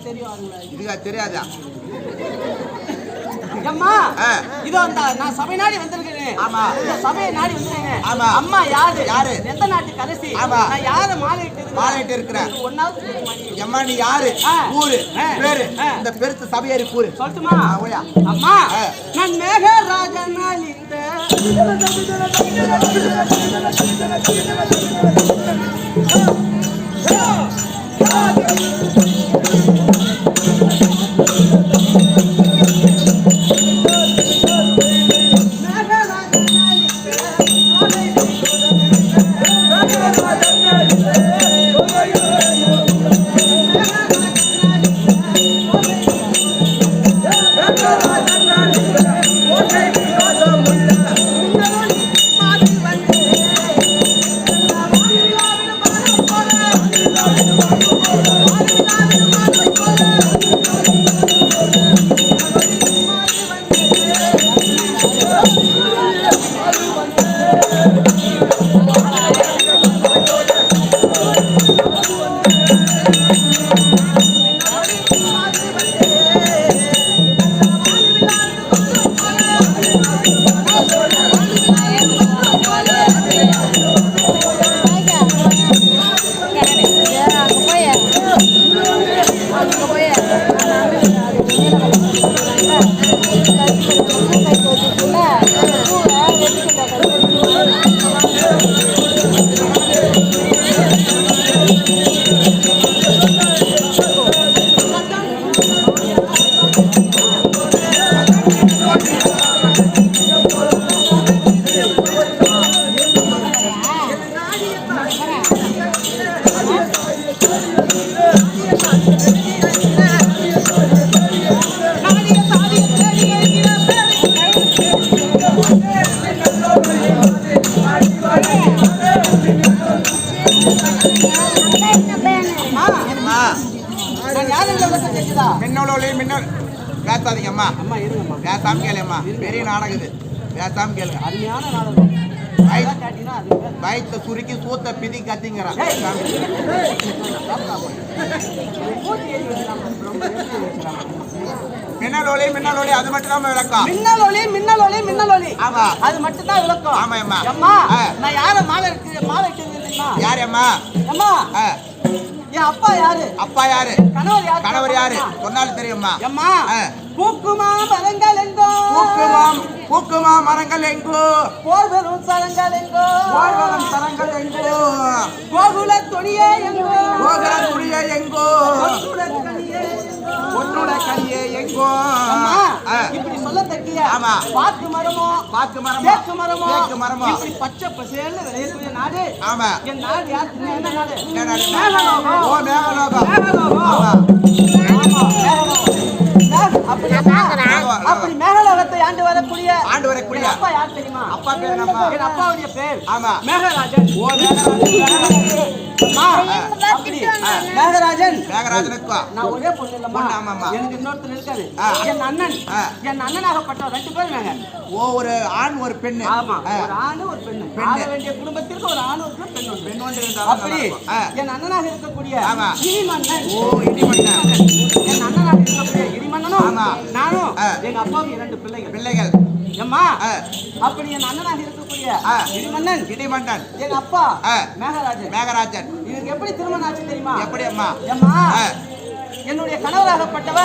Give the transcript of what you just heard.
தெரியும். இதுக்கா தெரியாதா? அம்மா இதோ நான் சபை நாடி வந்திருக்கேன். ஆமா. இந்த சபையை நாடி வந்திருக்கேன். ஆமா. அம்மா யாரு? யாரு? எந்த நாட்டுக்கு அரசி? ஆமா. நான் யார மாலையிட்டு இருக்கிறேன்? ஒன்னாவது அம்மா நீ யாரு? ஊரு பேரு இந்த பெருத்து சபையேறி கூறு சொல்லட்டுமா? அம்மா நான் மேகராஜனால் இந்த பேசாதீங்க அம்மா. அம்மா இருங்கம்மா. பேசாம கேளுங்கம்மா. பெரிய நாடகம் இது. பேசாம கேளுங்க. அருமையான நாடகம். வயிற்ற சுருக்கி சூத்த பிதி கத்திங்கிறான். மின்னலொலி மின்னலொலி அது மட்டும் தான் விளக்கம். மின்னலொலி மின்னலொலி மின்னலொலி. ஆமா அது மட்டும் தான் விளக்கம். ஆமா அம்மா. அம்மா நான் யார மாலை தெரியுமா? யாரு அம்மா? அம்மா என் அப்பா யாரு? அப்பா யாரு? கணவர் யாரு? கணவர் யாரு? சொன்னாலும் தெரியுமா? அம்மா பூக்குமா மரங்கள் எங்கோ பூக்குமா மரங்கள் எங்கோ போர் வரும் சரங்கள் எங்கோ சரங்கள் எங்கோ கோகுல துணியே எங்கோ ஒன்னுட கனியே எங்கோ. இப்படி சொல்ல தக்கிய ஆமா பாக்கு மரமோ தேக்கு மரமோ இப்படி பச்சை பசேல்னு விளையக்கூடிய நாடு. ஆமா என் நாடு யாரு? என்ன நாடு? மேகலோகம். ஓ மேகலோகம். ஆமா அப்படி மேகலோகத்தை ஆண்டு வரக்கூடிய அப்பா யார் தெரியுமா? அப்பா பேர் என்னம்மா? என் அப்பாவுடைய பேர் ஆமா மேகராஜன். ஓ மேகராஜன். மேகராஜனுக்கு நான் ஒரே பொண்ணு இல்லம்மா. எனக்கு இன்னொருத்தர் இருக்காரு. என் அண்ணனாகப்பட்ட 2 பேர் நாங்க. ஒரு ஆண் ஒரு பெண். ஆமா ஒரு ஆண் ஒரு பெண். ஆள வேண்டிய குடும்பத்திற்கு ஒரு ஆண் ஒரு பெண் ஒன்று. அப்படி என் அண்ணனாக இருக்கக்கூடிய இடிமன்னன். என் அண்ணனாக இருக்கக்கூடிய இடிமன்னனும் நானும் எங்க அப்பாவுக்கு 2 பிள்ளைகள். அம்மா அப்படி என் அண்ணனாக இருக்கக்கூடிய இடிமன்னன் எங்க அப்பா மேகராஜன். இவருக்கு எப்படி திருமணம் ஆச்சு தெரியுமா? எப்படி அம்மா? என்னுடைய கணவராகப்பட்டவர்